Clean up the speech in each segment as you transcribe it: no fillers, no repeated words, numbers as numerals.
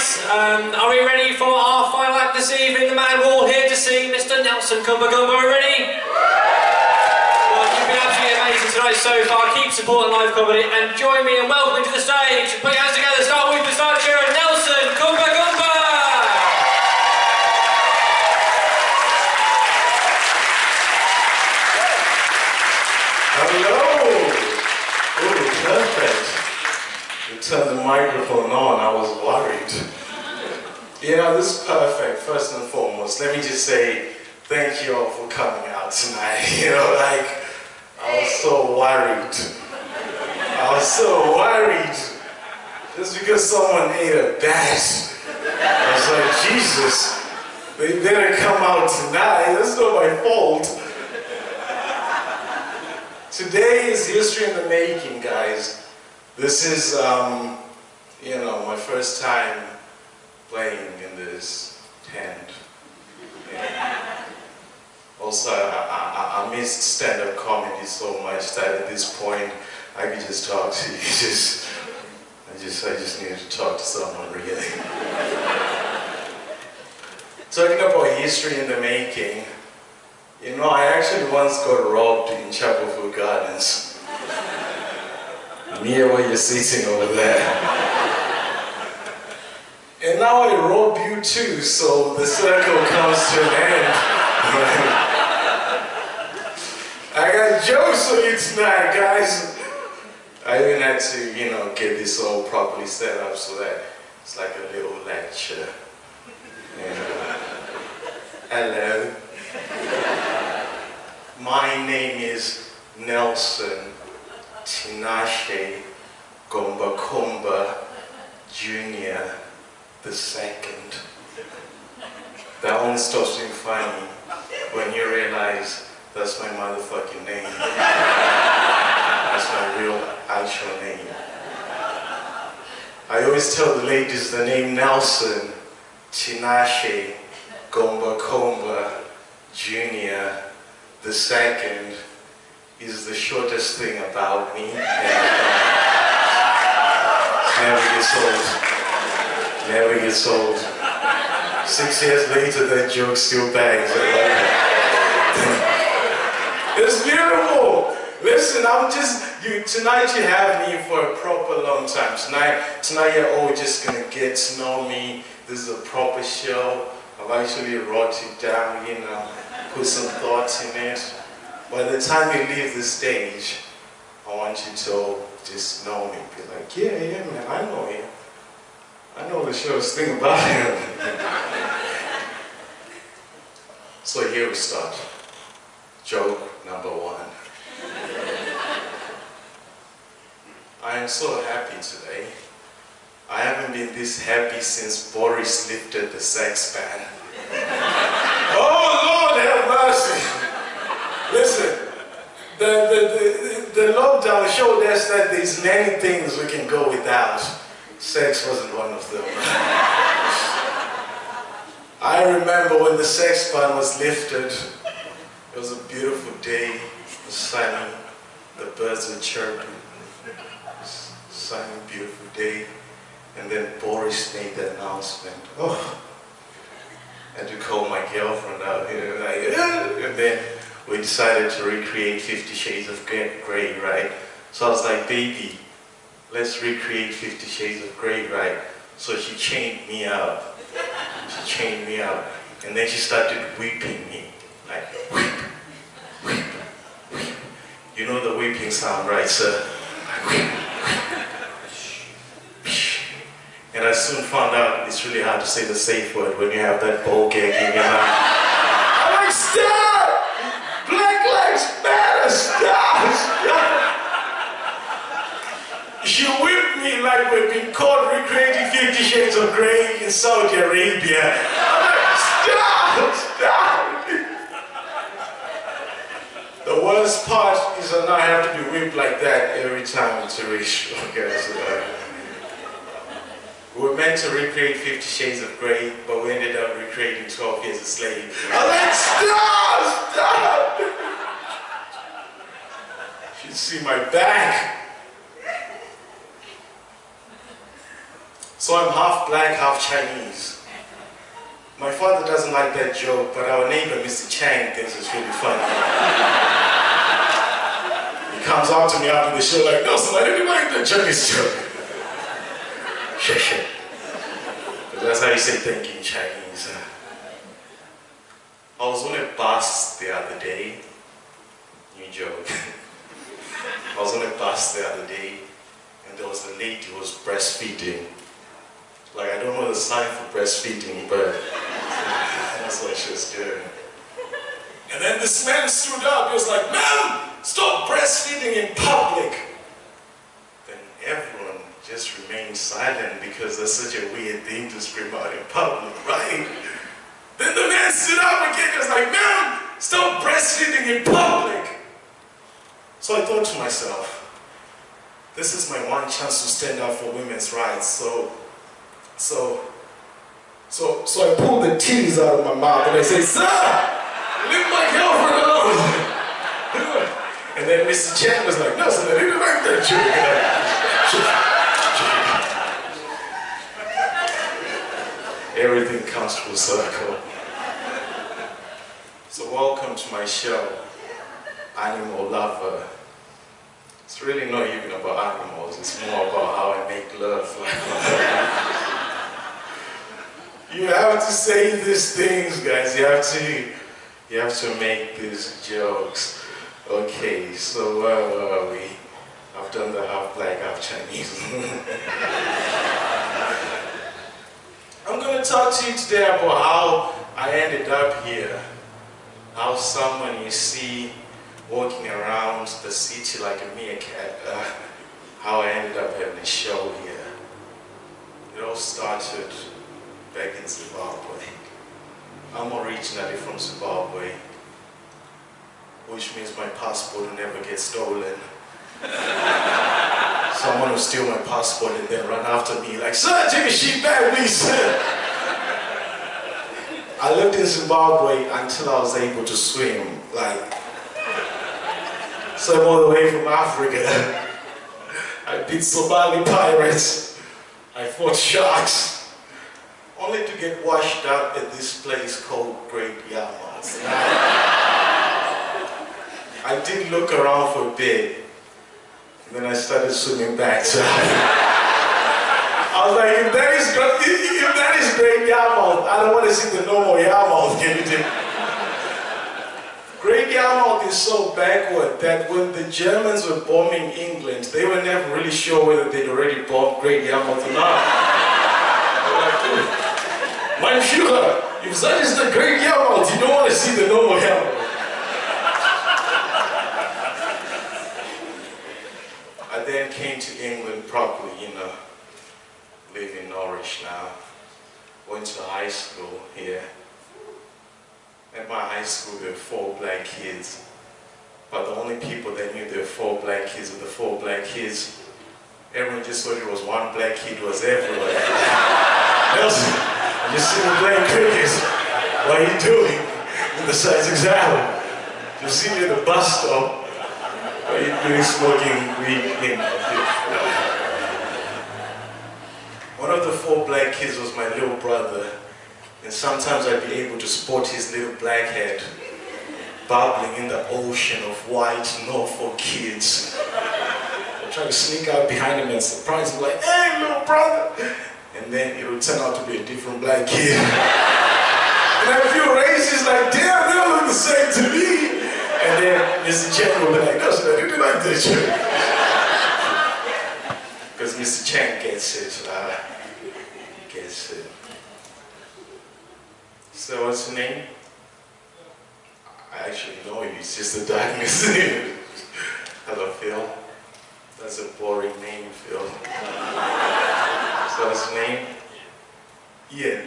Are we ready for our final act this evening? The man we're all here to see, Mr. Nelson Gombakomba. Are we ready? Well, you've been absolutely amazing tonight so far. Keep supporting live comedy and join me in welcoming to the stage. Put your hands together, start with the start cheer, Nelson Gombakomba! Hello! Oh, perfect. You turned the microphone on, I was worried. Yeah, this is perfect. First and foremost, let me just say thank you all for coming out tonight. You know, like, I was so worried. Just because someone ate a bat. I was like, Jesus, they better come out tonight. That's not my fault. Today is history in the making, guys. This is, you know, my first time playing in this tent. Yeah. Also, I missed stand-up comedy so much that at this point, I could just talk to you. I just needed to talk to someone, really. Talking about history in the making, you know, I actually once got robbed in Chapel Gardens. Near where you're sitting over there. And now I rob you too, so the circle comes to an end. I got jokes for you tonight, guys. I even had to, you know, get this all properly set up so that it's like a little lecture. Hello. My name is Nelson Tinashe Gombakomba Jr. the Second. That only stops being funny when you realize that's my motherfucking name. That's my real, actual name. I always tell the ladies the name Nelson Tinashe Gombakomba Jr. the Second is the shortest thing about me. Never gets old. 6 years later, that joke still bangs. It's beautiful. Listen, tonight you have me for a proper long time. Tonight you're all just gonna get to know me. This is a proper show. I've actually wrote it down, you know, put some thoughts in it. By the time you leave the stage, I want you to all just know me. Be like, yeah, man, I know him. I know the shortest thing about him. So here we start. Joke number one. I am so happy today. I haven't been this happy since Boris lifted the sex ban. Oh Lord have mercy! Listen, the lockdown showed us that there's many things we can go without. Sex wasn't one of them. I remember when the sex ban was lifted. It was a beautiful day, it was sunny, the birds were chirping. Sunny, beautiful day. And then Boris made the announcement. Oh, I had to call my girlfriend out here, and then we decided to recreate 50 Shades of Grey, right? So I was like, baby, let's recreate 50 Shades of Grey, right? So she chained me up. And then she started whipping me. Like, whip, whip, whip. You know the whipping sound, right, sir? Like, whip, whip. And I soon found out it's really hard to say the safe word when you have that ball gag in your mouth. I'm like, stop! Black Lives Matter, stop! She whipped me like we've been caught recreating 50 Shades of Grey in Saudi Arabia. I'm like, stop! The worst part is that I have to be whipped like that every time it's a race. We were meant to recreate 50 Shades of Grey, but we ended up recreating 12 Years a Slave. I'm like, stop! You should see my back. So I'm half black, half Chinese. My father doesn't like that joke, but our neighbor, Mr. Chang, thinks it's really funny. He comes up to me after the show like, Nelson, I didn't like that Chinese joke. Shit. That's how you say thank you in Chinese. I was on a bus the other day. New joke. I was on a bus the other day, and there was a lady who was breastfeeding. Like, I don't know the sign for breastfeeding, but that's what she was doing. And then this man stood up. He was like, "Ma'am, stop breastfeeding in public." Then everyone just remained silent because that's such a weird thing to scream out in public, right? Then the man stood up again. He was like, "Ma'am, stop breastfeeding in public." So I thought to myself, this is my one chance to stand up for women's rights. So I pulled the titties out of my mouth and I say, "Sir, leave my girlfriend alone." And then Mr. Chen was like, "No, sir, I didn't like that joke." Everything comes full circle. So welcome to my show, Animal Lover. It's really not even about animals, it's more about how I make love. You have to say these things, guys. You have to make these jokes. Okay, so where were we? I've done the half black, half Chinese. I'm gonna talk to you today about how I ended up here. How someone you see walking around the city like a meerkat, how I ended up having a show here. It all started back in Zimbabwe. I'm originally from Zimbabwe, which means my passport will never get stolen. Someone will steal my passport and then run after me like, "Sir, take a sheet back, please." I lived in Zimbabwe until I was able to swim, swim all the way from Africa. I beat Somali pirates. I fought sharks, only to get washed up at this place called Great Yarmouth. I did look around for a bit, and then I started swimming back. So I was like, if that is Great Yarmouth, I don't want to see the normal Yarmouth, can you do? Great Yarmouth is so backward that when the Germans were bombing England, they were never really sure whether they'd already bombed Great Yarmouth or not. They were like, "Mein Führer, if that is the Great Yarmouth, you don't want to see the normal Yarmouth." I then came to England properly, live in Norwich now. Went to high school here. At my high school, there were 4 black kids. But the only people that knew there were 4 black kids were the 4 black kids. Everyone just thought it was one black kid was everywhere. Nelson, I just see you playing cricket. What are you doing in the science exam? You see me at the bus stop. What are you doing smoking weed? One of the 4 black kids was my little brother. And sometimes I'd be able to spot his little black head bubbling in the ocean of white Norfolk kids. I'd try to sneak out behind him and surprise him like, "Hey, little brother!" And then it would turn out to be a different black kid. And I feel racist, like, damn, they don't look the same to me. And then Mr. Chen would be like, "No, sir, I didn't like that shit." Because Mr. Chen gets it. So what's your name? I actually know you, it's just a darkness. Hello, Phil. That's a boring name, Phil. So what's your name? Ian.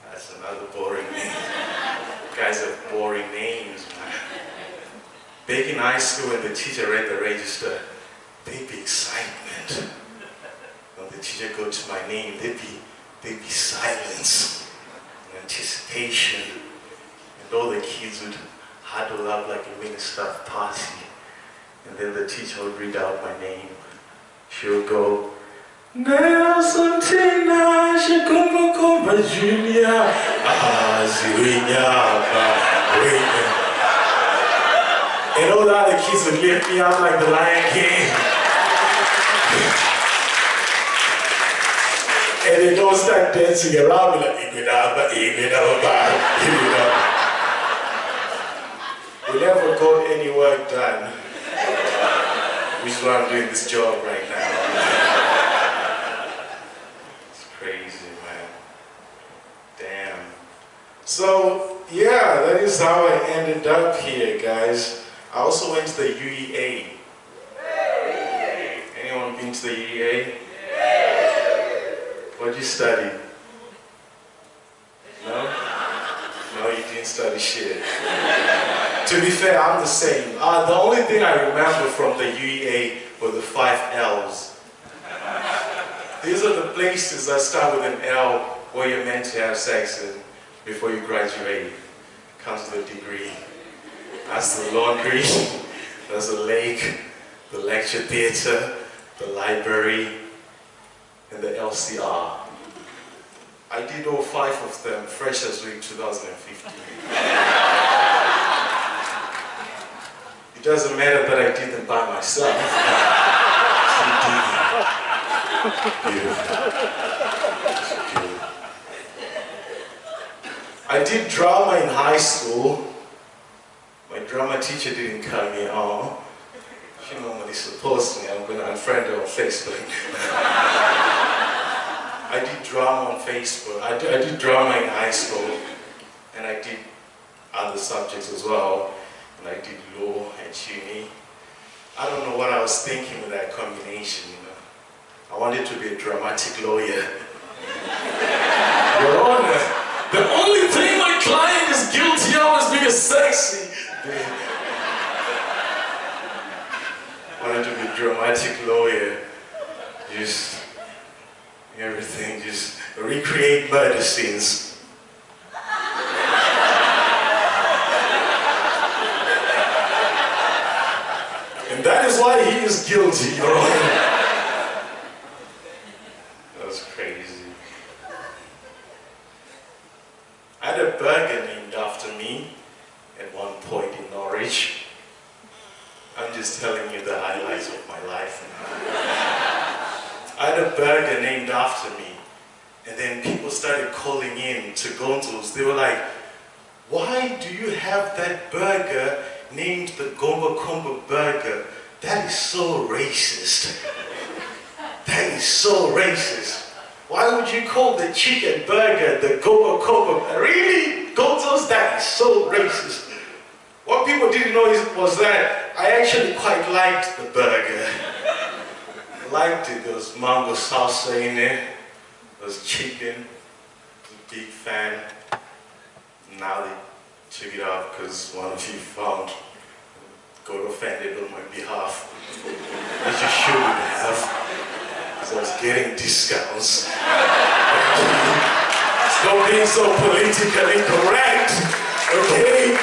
That's another boring name. You guys have boring names, man. Back in high school when the teacher read the register, there'd be excitement. When the teacher go to my name, there'd be silence. Anticipation, and all the kids would huddle up like a mini staff party, and then the teacher would read out my name. She would go, Nelson Tinashe Gombakomba Junior. And all the other kids would lift me up like the Lion King. And they don't start dancing around me like we never got any work done. Which is why I'm doing this job right now. It's crazy, man. Damn. So, yeah, that is how I ended up here, guys. I also went to the UEA. Anyone been to the UEA? What did you study? No? No, you didn't study shit. To be fair, I'm the same. The only thing I remember from the UEA were the 5 L's. These are the places that start with an L where you're meant to have sex in before you graduate. Comes with a degree. That's the laundry, there's the lake, the lecture theatre, the library, and the LCR. I did all 5 of them, Freshers Week 2015. It doesn't matter that I did them by myself. Beautiful. I did drama in high school. My drama teacher didn't cut me off. She normally supposed me. I'm going to unfriend her on Facebook. I did drama on Facebook. I did drama in high school. And I did other subjects as well. And I did law at uni. I don't know what I was thinking with that combination, you know. I wanted to be a dramatic lawyer. Your Honor, the only thing my client is guilty of is being sexy. I wanted to be a dramatic lawyer. Just everything, just recreate murder scenes. And that is why he is guilty, Your Honor. That was crazy. I had a burger named after me at one point in Norwich. I'm just telling you the highlights of my life. I had a burger named after me. And then people started calling in to Gonzos. They were like, why do you have that burger named the Gombakomba burger? That is so racist. That is so racist. Why would you call the chicken burger the Gombakomba? Really? Gonzos? That is so racist. What people didn't know was that I actually quite liked the burger. I liked it. There was mango salsa in it. There was chicken. I was a big fan. Now they took it off because one of you got offended on my behalf. Which you shouldn't have. Because I was getting discounts. Stop being so politically correct. Okay?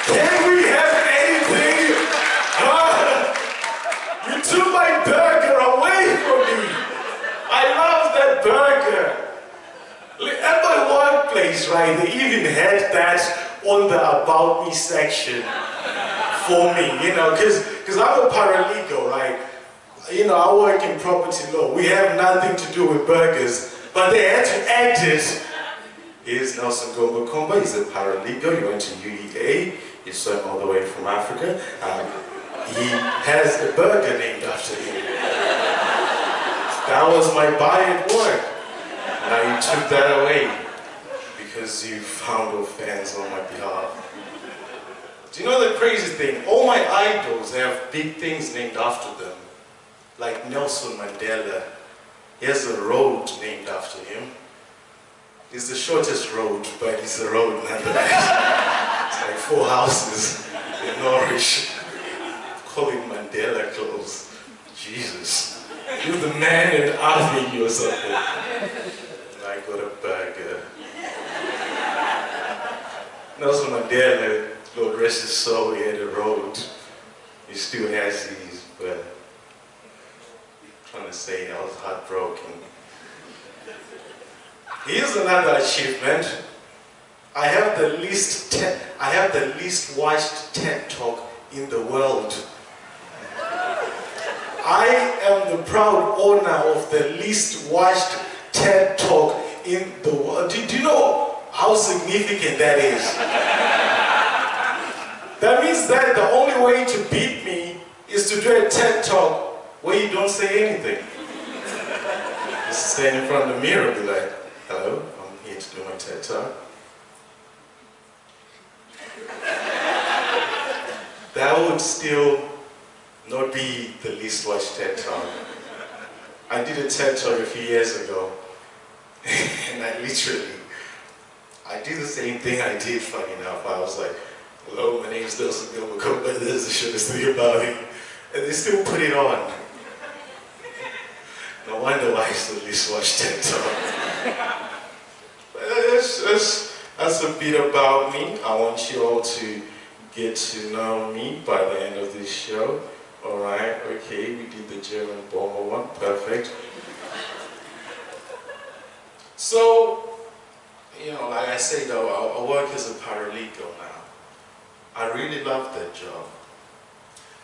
Can we have anything? You took my burger away from me. I love that burger. At my workplace, right, they even had that on the About Me section for me, you know, because I'm a paralegal, right? You know, I work in property law. We have nothing to do with burgers, but they had to add it. Here's Nelson Gombakomba. He's a paralegal. He went to UEA. He swam all the way from Africa. He has a burger named after him. That was my buy at work. Now you took that away because you found offense on my behalf. Do you know the crazy thing? All my idols have big things named after them. Like Nelson Mandela. He has a road named after him. It's the shortest road, but it's a road nonetheless. It's like 4 houses in Norwich. Call it Mandela Close. Jesus. You're the man in army or something. And I got a burger. Nelson Mandela, Lord rest his soul, he had a road. He still has these, but I'm trying want to say it. I was heartbroken. Here's another achievement. I have the least watched TED Talk in the world. I am the proud owner of the least watched TED Talk in the world. Do you know how significant that is? That means that the only way to beat me is to do a TED Talk where you don't say anything. Just stand in front of the mirror and be like, hello, I'm here to do my TED Talk. That would still not be the least watched TED Talk. I did a TED Talk a few years ago, and I did the same thing I did, funny enough. I was like, hello, my name is Gombakomba, this is the shortest thing about me. And they still put it on. No wonder why it's the least watched TED Talk. That's a bit about me. I want you all to get to know me by the end of this show. Alright, okay, we did the German bomber one, perfect. So, you know, like I say though, I work as a paralegal now. I really love that job.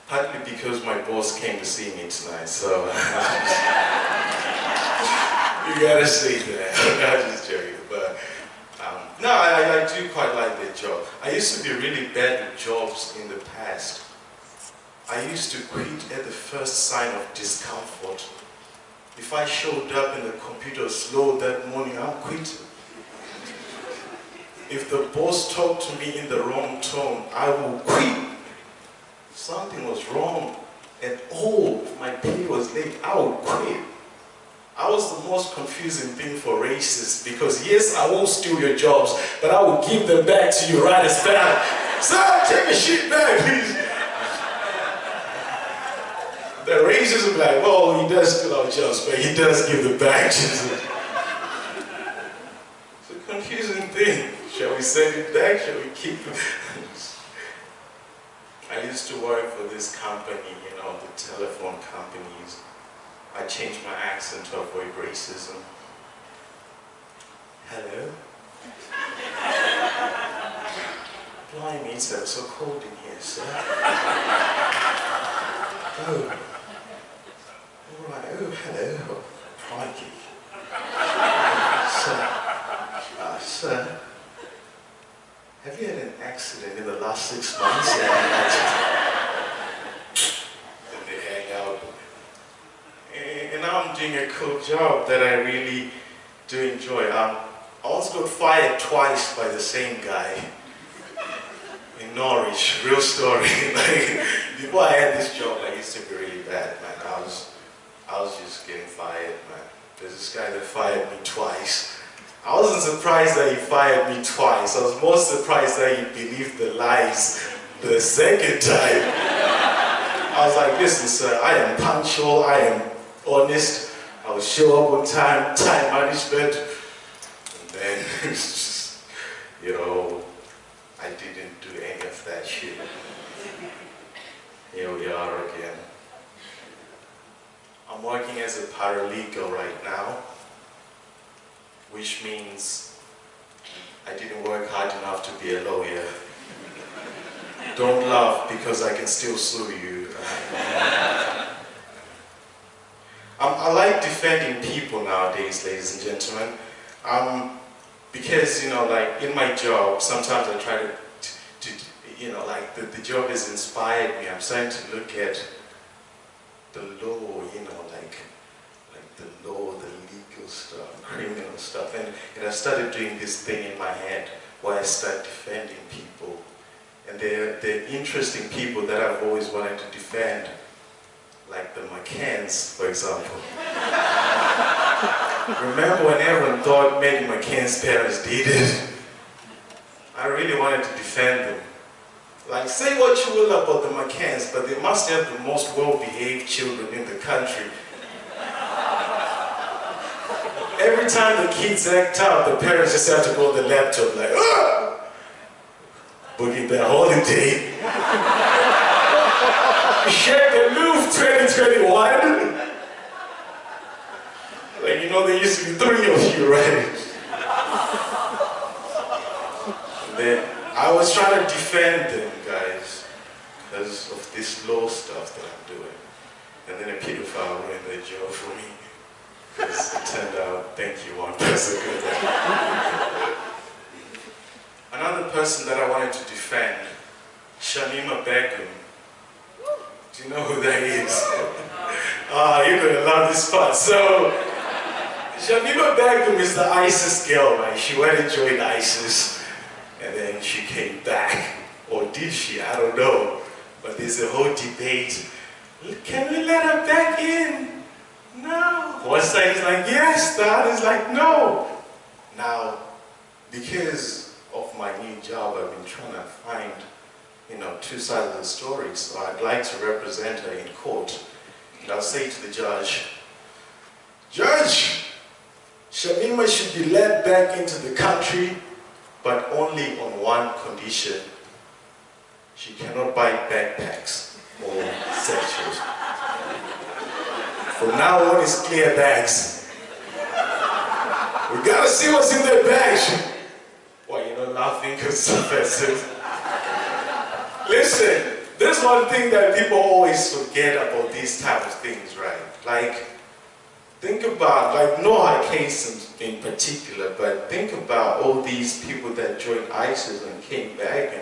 Partly because my boss came to see me tonight, so you gotta say that. I'm just joking, but no, I do quite like that job. I used to be really bad at jobs in the past. I used to quit at the first sign of discomfort. If I showed up and the computer was slow that morning, I'm quitting. If the boss talked to me in the wrong tone, I will quit. If something was wrong at all, if my pay was late, I would quit. I was the most confusing thing for racists because yes, I won't steal your jobs, but I will give them back to you right as fast. Sir, take a shit back, please. The racists will be like, well, he does steal our jobs, but he does give them back. It's a confusing thing. Shall we send it back? Shall we keep it? I used to work for this company, you know, the telephone companies. I changed my accent to avoid racism. Hello? Blimey, it's so cold in here, sir. Oh. Alright, oh, hello. Crikey. Sir, have you had an accident in the last 6 months? Then they hang out. And now I'm doing a cool job that I really do enjoy. I once got fired twice by the same guy in Norwich. Real story. Like, before I had this job, I used to be really bad, man. I was just getting fired, man. There's this guy that fired me twice. I wasn't surprised that he fired me twice. I was more surprised that he believed the lies the second time. I was like, listen, sir, I am punctual, I am honest, I will show up on time, time management. And then, it's just, you know, I didn't do any of that shit. Here we are again. I'm working as a paralegal right now, which means I didn't work hard enough to be a lawyer. Don't laugh because I can still sue you. I like defending people nowadays, ladies and gentlemen, because, you know, like in my job, sometimes I try to you know, like the job has inspired me. I'm starting to look at the law, you know, like the law, the legal stuff, criminal stuff, and I started doing this thing in my head where I start defending people, and they're interesting people that I've always wanted to defend, like the McCanns, for example. Remember when everyone thought maybe McCann's parents did it? I really wanted to defend them. Like, say what you will about the McCanns, but they must have the most well-behaved children in the country. Every time the kids act out, the parents just have to go on the laptop like, ah! Booking their holiday. Shake and move 2021. And you know there used to be 3 of you, right? And then I was trying to defend them, guys, because of this law stuff that I'm doing. And then a pedophile ruined their job for me. Because it turned out, thank you, one person good. Another person that I wanted to defend, Shamima Begum. Do you know who that is? You're gonna love this part. So, Shamima Begum is the ISIS girl, right? She went and joined ISIS, and then she came back. Or did she? I don't know. But there's a whole debate. Can we let her back in? No. One side is like, yes. The other is like, no. Now, because of my new job, I've been trying to find, 2 sides of the story. So I'd like to represent her in court. And I'll say to the judge, Judge, Shamima should be let back into the country, but only on one condition. She cannot buy backpacks or satchels. From now on, it's clear bags. We gotta see what's in their bags. Why, you're not laughing because it's offensive? Listen, there's one thing that people always forget about these type of things, right? Like, think about, like Noah case in particular, but think about all these people that joined ISIS and came back,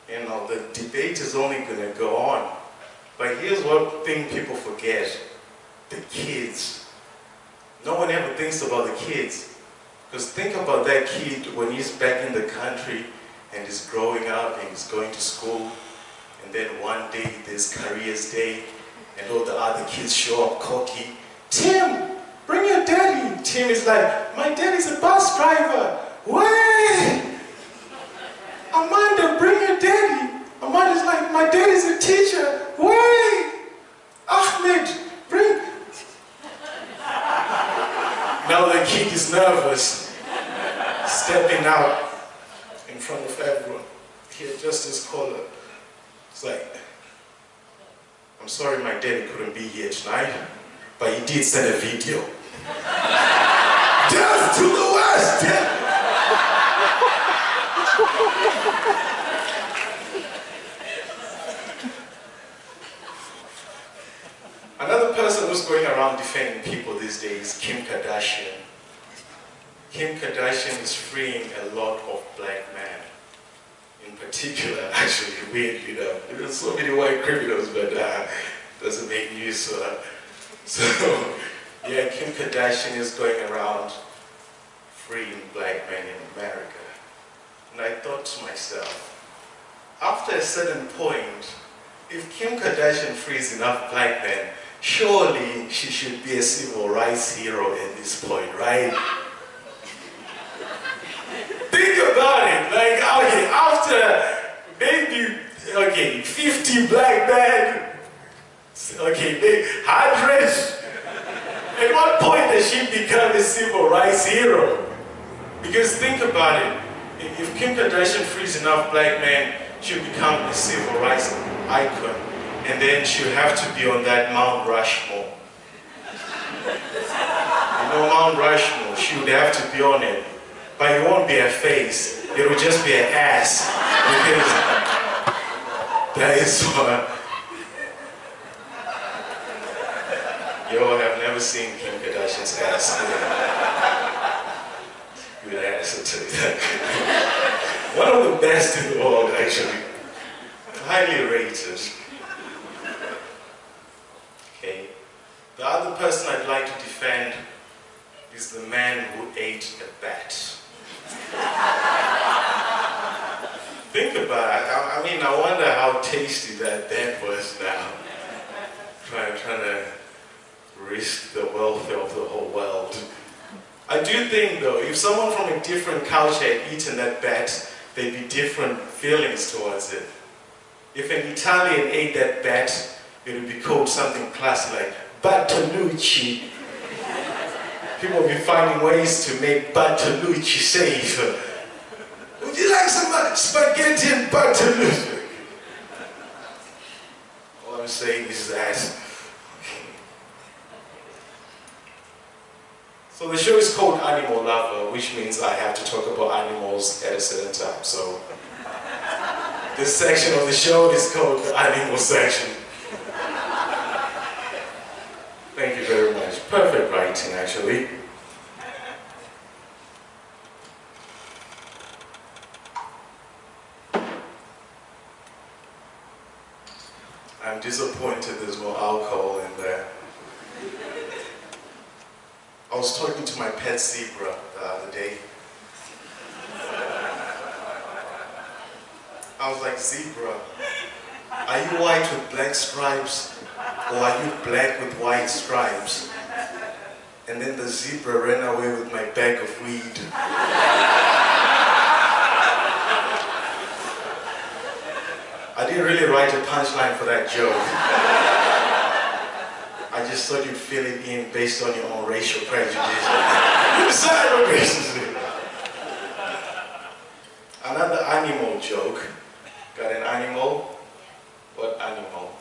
and the debate is only going to go on. But here's one thing people forget: the kids. No one ever thinks about the kids. Because think about that kid when he's back in the country and he's growing up and he's going to school, and then one day there's careers day and all the other kids show up cocky. Tim, bring your daddy. Tim is like, my daddy's a bus driver. Wait! Amanda, bring your daddy. Amanda's like, my daddy's a teacher. Wait! Ahmed, bring... Now the kid is nervous, stepping out in front of everyone. He adjusts his collar. It's like, I'm sorry my daddy couldn't be here tonight, but he did send a video. Death to the West! Death! Another person who's going around defending people these days, Kim Kardashian. Kim Kardashian is freeing a lot of black men. In particular, actually, weirdly enough. There's so many white criminals, but doesn't make news. So, yeah, Kim Kardashian is going around freeing black men in America. And I thought to myself, after a certain point, if Kim Kardashian frees enough black men, surely she should be a civil rights hero at this point, right? Think about it, like, okay, after maybe, 50 black men, maybe 100, at what point does she become a civil rights hero? Because think about it, if Kim Kardashian frees enough black men, she'll become a civil rights icon, and then she'll have to be on that Mount Rushmore. Mount Rushmore, she would have to be on it. But it won't be a face, it will just be an ass. Because that is what... Yo, have never seen Kim Kardashian's ass. Good ass, I'll tell you that. One of the best in the world, actually. Highly rated. Okay. The other person I'd like to defend is the man who ate a bat. Think about it. I wonder how tasty that was now. Trying to risk the welfare of the whole world. I do think though, if someone from a different culture had eaten that bat, there'd be different feelings towards it. If an Italian ate that bat, it would be called something classy like Bartolucci. People will be finding ways to make Bartolucci safe. Would you like some spaghetti and Bartolucci? All I'm saying is that So the show is called Animal Lover, which means I have to talk about animals at a certain time. So this section of the show is called the Animal section. Thank you very much. Perfect writing, actually. I'm disappointed there's no alcohol in there. I was talking to my pet zebra the other day. I was like, zebra, are you white with black stripes? Or are you black with white stripes? And then the zebra ran away with my bag of weed. I didn't really write a punchline for that joke. I just thought you'd fill it in based on your own racial prejudice. Cyber racism. Another animal joke. Got an animal? What animal?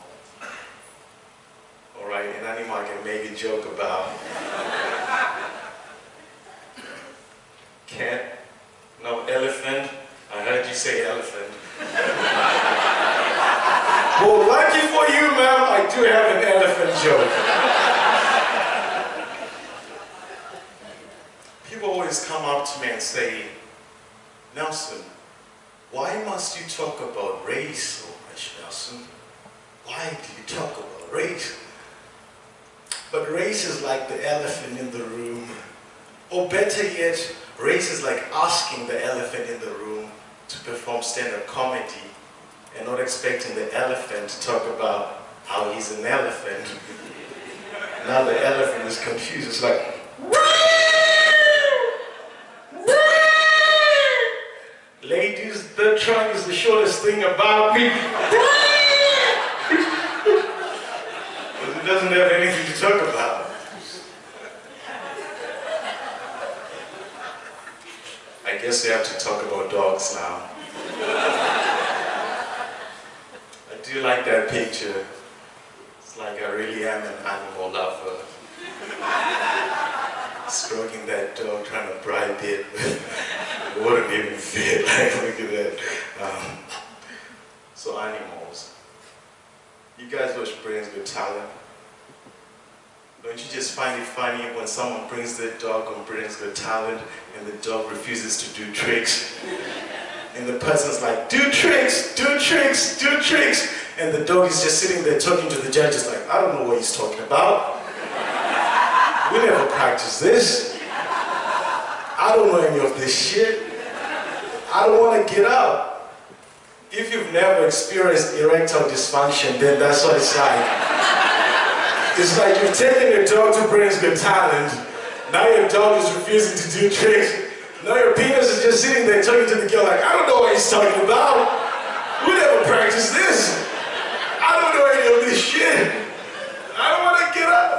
Alright, an animal I can make a joke about. Cat? No, elephant? I heard you say elephant. Well, lucky for you, ma'am, I do have an elephant joke. People always come up to me and say, Nelson, why must you talk about race so much, Nelson? Why do you talk about race? But race is like the elephant in the room. Or better yet, race is like asking the elephant in the room to perform stand-up comedy and not expecting the elephant to talk about how he's an elephant. Now the elephant is confused. It's like, ladies, the trunk is the shortest thing about me. Because it doesn't have anything to talk about. I guess we have to talk about dogs now. I do like that picture. It's like I really am an animal lover. Stroking that dog, trying to bribe it. It wouldn't even fit. Like, look at that. So animals. You guys watch Britain's Got Talent? Don't you just find it funny when someone brings their dog on Britain's Got Talent and the dog refuses to do tricks? And the person's like, do tricks, do tricks, do tricks. And the dog is just sitting there talking to the judges like, I don't know what he's talking about. We never practiced this. I don't know any of this shit. I don't want to get up. If you've never experienced erectile dysfunction, then that's what it's like. It's like you've taken your dog to Britain's Got Talent. Now your dog is refusing to do tricks. Now your penis is just sitting there talking to the girl like, I don't know what he's talking about. We never practiced this. I don't know any of this shit. I don't want to get up.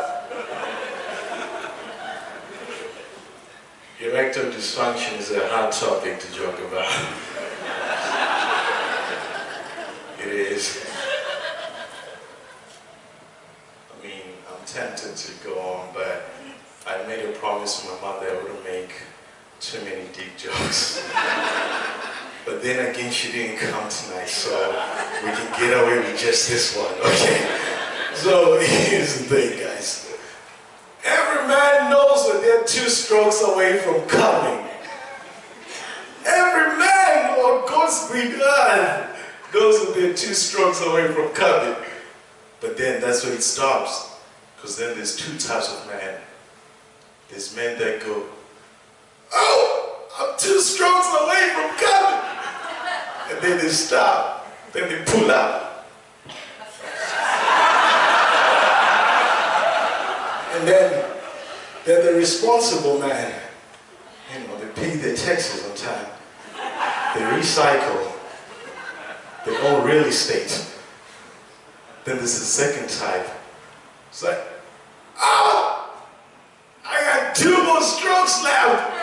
Erectile dysfunction is a hard topic to joke about. It is. I mean, I'm tempted to go on, but I made a promise to my mother I wouldn't make too many deep jokes. But then again, she didn't come tonight, so we can get away with just this one, okay? So here's the thing, guys. Every man knows that they're 2 strokes away from coming. Every man on God's green earth knows that they're 2 strokes away from coming. But then that's where it stops. Because then there's 2 types of men. There's men that go, oh, I'm 2 strokes away from coming. And then they stop. Then they pull out. And then they're the responsible man. You know, they pay their taxes on time. They recycle. They own real estate. Then there's the second type. It's like, oh, I got 2 more strokes left.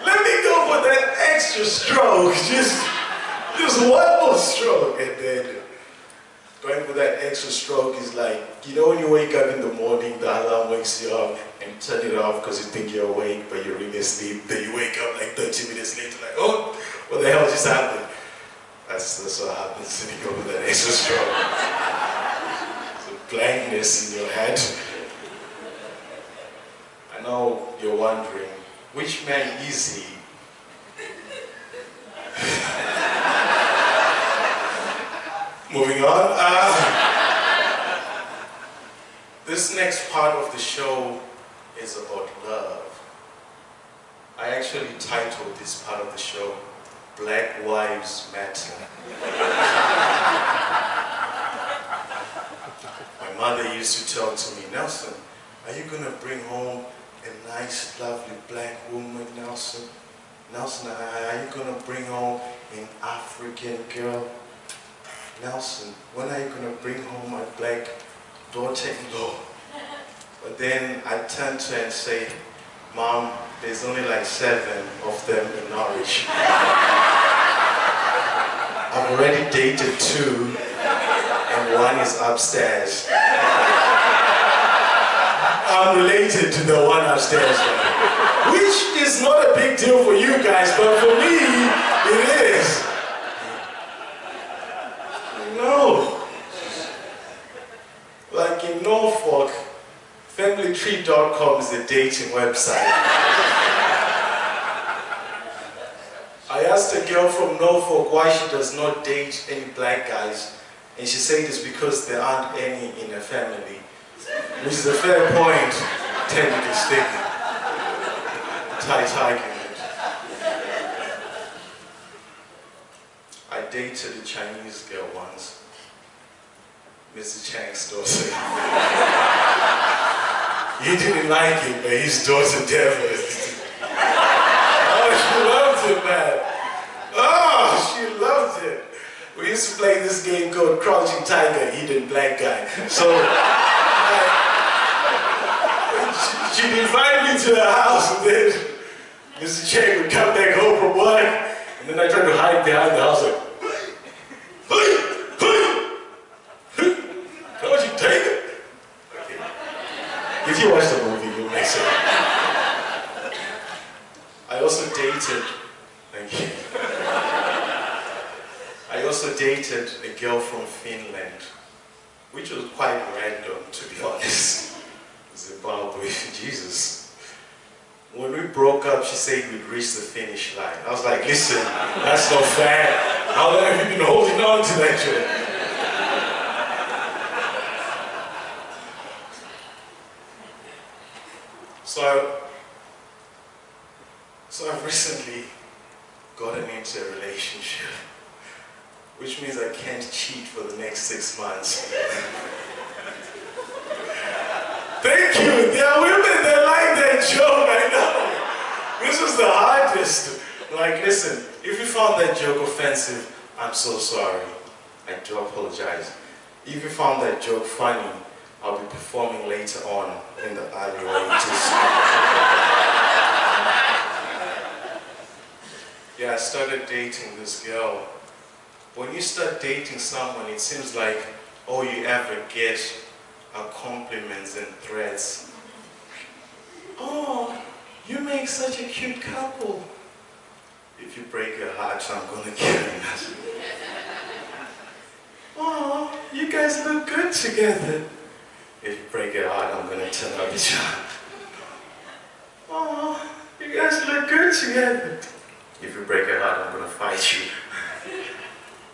Let me go for that extra stroke. Just 1 more stroke. And then going for that extra stroke is like, you know when you wake up in the morning, the alarm wakes you up, and you turn it off because you think you're awake, but you're really asleep. Then you wake up like 30 minutes later, like, oh, what the hell just happened? That's what happens sitting over that extra straw. It's a blankness in your head. I know you're wondering, which man is he? Moving on. This next part of the show is about love. I actually titled this part of the show, Black Wives Matter. My mother used to talk to me, Nelson, are you gonna bring home a nice, lovely black woman, Nelson? Nelson, are you gonna bring home an African girl? Nelson, when are you gonna bring home my black daughter-in-law? But then I turn to her and say, Mom, there's only like 7 of them in Norwich. I've already dated 2, and 1 is upstairs. I'm related to the one upstairs, which is not a big deal for you guys, but for me, it is. No. Like in Norfolk, FamilyTree.com is a dating website. I asked a girl from Norfolk why she does not date any black guys, and she said it's because there aren't any in her family, which is a fair point, technically speaking. Tight argument. I dated a Chinese girl once, Mr. Chang's daughter. He didn't like it, but his daughter definitely. Oh, she loved it, man. Oh, she loved it. We used to play this game called Crouching Tiger, Hidden Black Guy. So, she'd invite me to her house, and then Mr. Chang would come back home from work, and then I tried to hide behind the house like, Crouching Tiger? Okay. If you watch the movie, you'll make sense. I also dated, thank you. I also dated a girl from Finland, which was quite random, to be honest. Zimbabwe, Jesus. When we broke up, she said we'd reach the finish line. I was like, listen, that's not fair. How long have you been holding on to that joke? So I've recently gotten into a relationship, which means I can't cheat for the next 6 months. Thank you! There are women that like that joke, I know! This was the hardest. Like, listen, if you found that joke offensive, I'm so sorry. I do apologize. If you found that joke funny, I'll be performing later on in the alleyway. Yeah, I started dating this girl. When you start dating someone, it seems like all you ever get are compliments and threats. Oh, you make such a cute couple. If you break your heart, I'm gonna kill you. Oh, you guys look good together. If you break your heart, I'm gonna turn up the charm. Oh, you guys look good together. If you break your heart, I'm gonna fight you.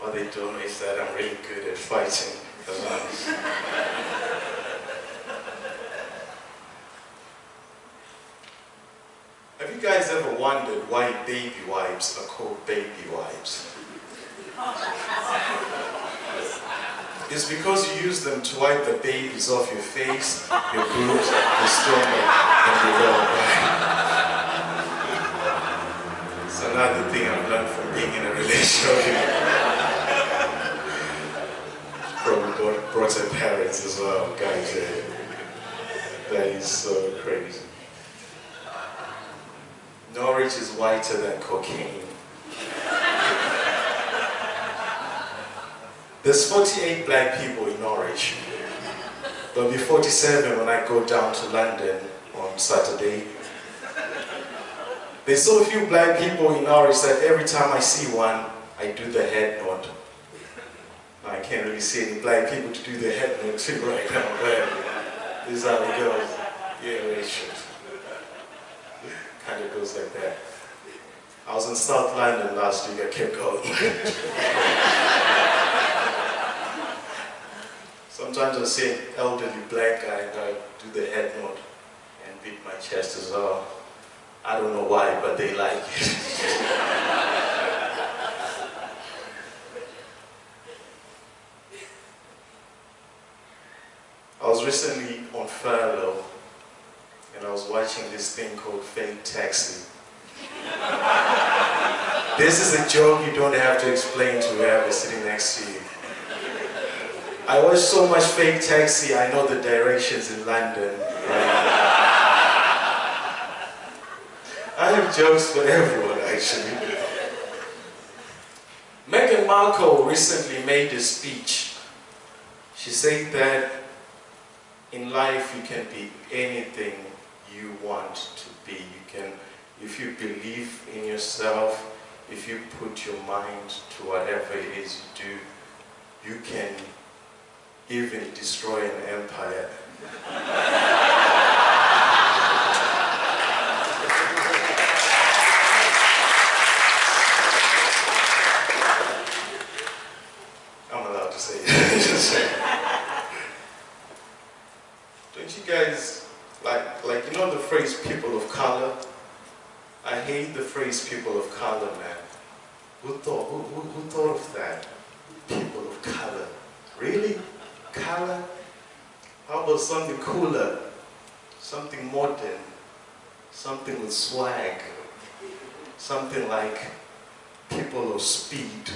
What they don't know is that I'm really good at fighting. Have you guys ever wondered why baby wipes are called baby wipes? It's because you use them to wipe the babies off your face, your boobs, your stomach, and your lower back. It's another thing I've learned from being in a relationship. Probably brought her parents as well, guys. That is so crazy. Norwich is whiter than cocaine. There's 48 black people in Norwich. There'll be 47 when I go down to London on on Saturday. There's so few black people in Norwich that every time I see one, I do the head nod. I can't really see any black people to do the head nod too right now, but this is how it goes. Yeah, it should. Kind of goes like that. I was in South London last week, I kept going. Sometimes I see an elderly black guy and I do the head nod and beat my chest as well. I don't know why, but they like it. I was recently on furlough and I was watching this thing called Fake Taxi. This is a joke you don't have to explain to whoever sitting next to you. I watch so much Fake Taxi, I know the directions in London. I have jokes for everyone, actually. Meghan Markle recently made a speech. She said that in life you can be anything you want to be. You can, if you believe in yourself, if you put your mind to whatever it is you do, you can even destroy an empire. I'm allowed to say it. Don't you guys like you know the phrase people of color? I hate the phrase people of color, man. Who thought of that? People of color. Really? Color? How about something cooler? Something modern? Something with swag? Something like people of speed?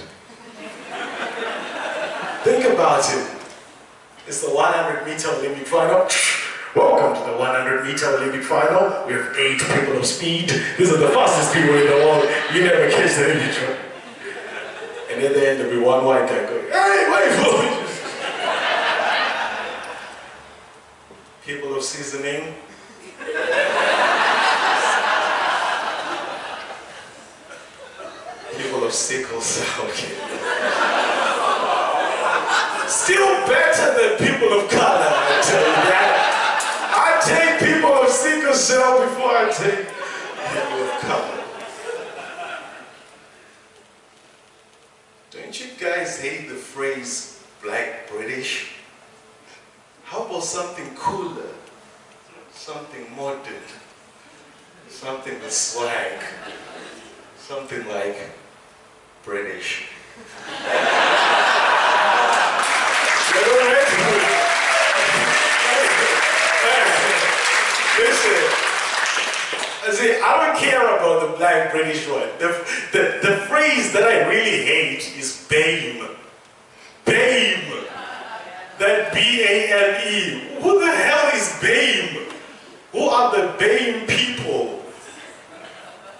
Think about it. It's the 100-meter Olympic final. Welcome to the 100-meter Olympic final. We have 8 people of speed. These are the fastest people in the world. You never catch them in the And at the end there'll be one white guy going, hey, wait! People of seasoning. People of sickle cell. Still better than people of color, I tell you that. I take people of sickle cell before I take people of color. Don't you guys hate the phrase black British? How about something cooler? Something modern? Something with swag? Something like British? Listen, I don't care about the black British one. The phrase that I really hate is BAME. BAME. That B-A-M-E. Who the hell is BAME? Who are the BAME people?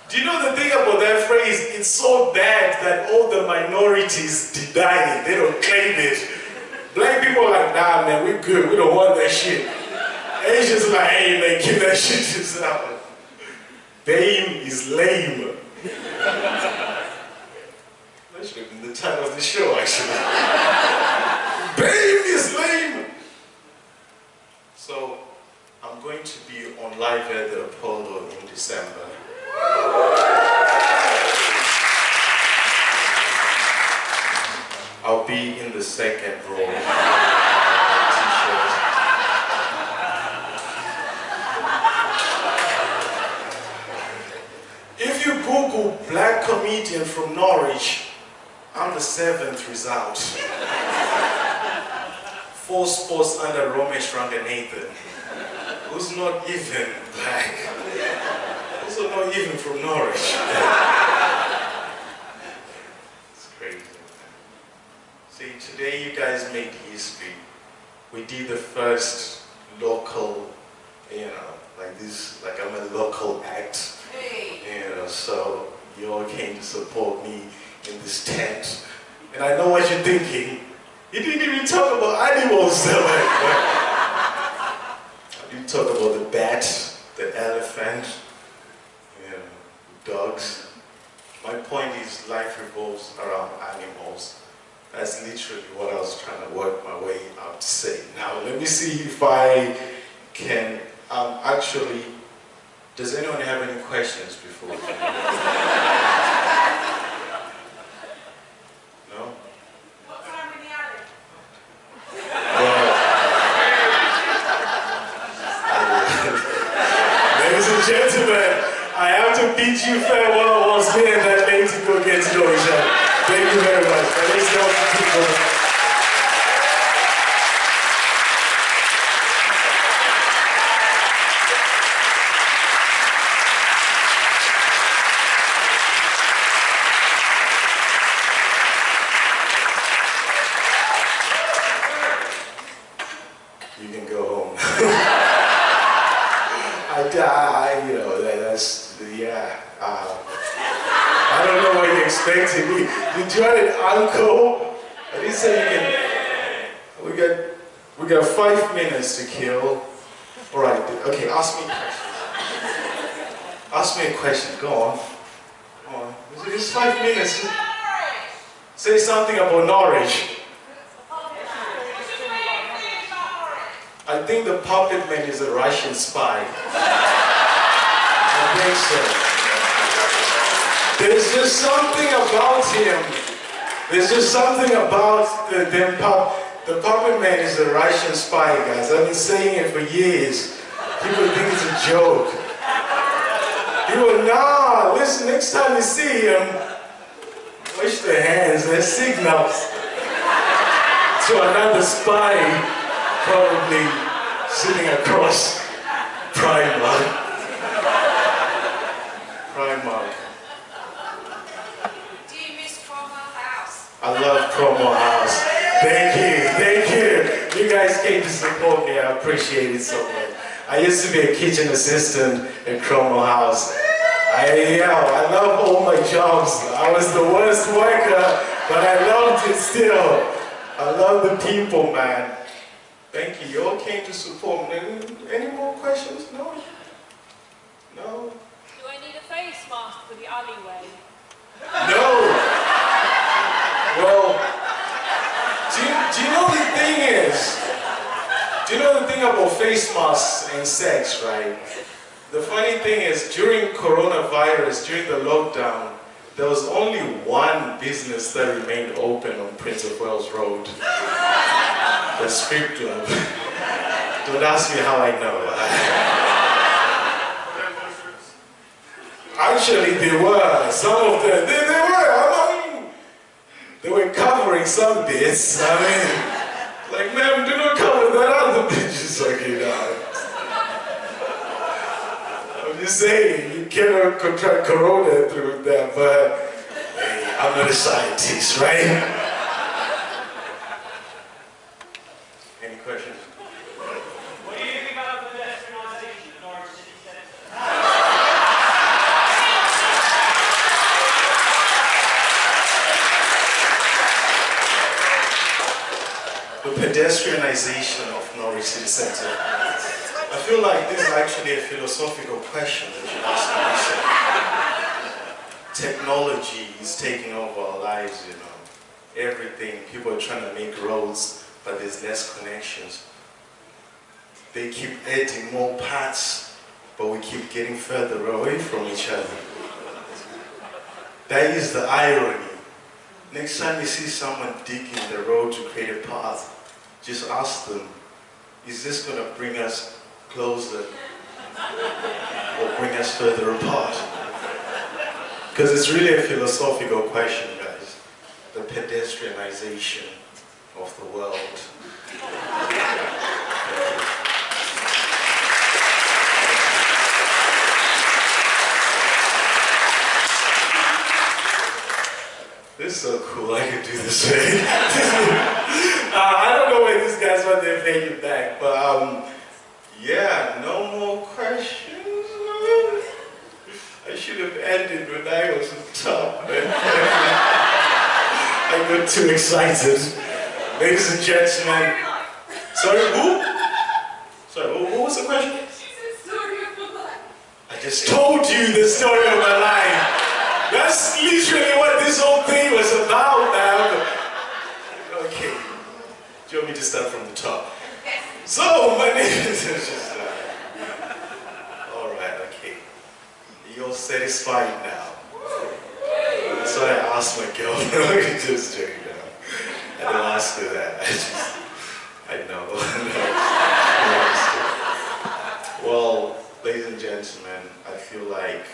Do you know the thing about that phrase? It's so bad that all the minorities deny it. They don't claim it. Black people are like, nah, man, we're good. We don't want that shit. Asians are like, hey, man, keep that shit to yourself. BAME is lame. That should have been the title of the show, actually. BAME is lame. So, I'm going to be on live at the Apollo in December. I'll be in the second row. T-shirt. If you Google black comedian from Norwich, I'm the 7th result. 4 spots under Ramesh Ranganathan, who's not even black. Also not even from Norwich. It's crazy. See, today you guys made history. We did the first local, like this, like I'm a local act. So you all came to support me in this tent. And I know what you're thinking. You didn't even talk about animals. I didn't talk about the bat. the elephant, you know, dogs. My point is life revolves around animals. That's literally what I was trying to work my way out to say. Now let me see if I can actually, does anyone have any questions before we can? No? What time in the alley? Ladies and gentlemen, I have to bid you farewell once me and that lady go get to know each other. Thank you very much. And let's go to people. You can go home. You know, that's, yeah. I don't know what you expected me. Did you have an uncle? I didn't say you can. We got 5 minutes to kill. All right. Okay. Ask me a question. Ask me a question. Go on. Come on. It's 5 minutes. Say something about Norwich. I think the puppet man is a Russian spy. I think so. There's just something about him. There's just something about the puppet man is a Russian spy, guys. I've been saying it for years. People think it's a joke. People, nah, listen, next time you see him, wash their hands. They're signals to another spy, probably sitting across Primark. Do you miss Cromwell House? I love Cromwell House. Thank you. You guys came to support me. I appreciate it so much. I used to be a kitchen assistant at Cromwell House. I love all my jobs. I was the worst worker, but I loved it still. I love the people, man. Thank you. You all came to support me. Any more questions? No? No? Do I need a face mask for the alleyway? No! Well, do you know the thing is? Do you know the thing about face masks and sex, right? The funny thing is, during coronavirus, during the lockdown, there was only one business that remained open on Prince of Wales Road. The strip club. Don't ask me how I know. Actually, they were. Some of them, they were. They were covering some bits. Like, ma'am, do not cover that other bitches. Okay, now. I'm just saying, you cannot contract corona through that, but hey, I'm not a scientist, right? Any questions? What do you think about the pedestrianisation of Norwich City Centre? The pedestrianization of Norwich City Centre. I feel like this is actually a philosophical question that you ask yourself. Technology is taking over our lives, you know. Everything, people are trying to make roads, but there's less connections. They keep adding more paths, but we keep getting further away from each other. That is the irony. Next time you see someone digging the road to create a path, just ask them, is this going to bring us closer or bring us further apart? Because it's really a philosophical question, guys. The pedestrianization of the world. This is so cool, I could do this way. I don't know where these guys want their venue back, but yeah, no more questions. I should have ended when I was on top, man. I got too excited. Ladies and gentlemen. Sorry, who? Sorry, what was the question? She said story of my life. just told you the story of my life. That's literally what this whole thing was about, man. Okay. Do you want me to start from the top? So, my name is... Alright, okay. You're satisfied now. That's why I asked my girlfriend, what are you just doing now? I don't ask her that. I know. Well, ladies and gentlemen, I feel like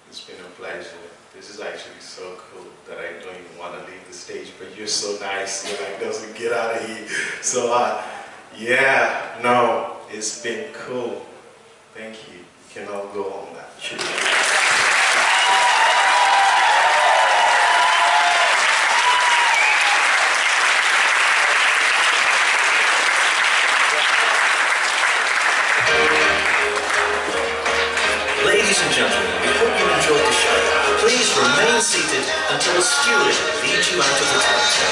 it's been a pleasure. This is actually so cool that I don't even want to leave the stage, but you're so nice. You're like, doesn't get out of here. So, yeah, no, it's been cool. Thank you. You can all go on that. Ladies and gentlemen, we hope you enjoyed the show. Please remain seated until a steward leads you out of the tent.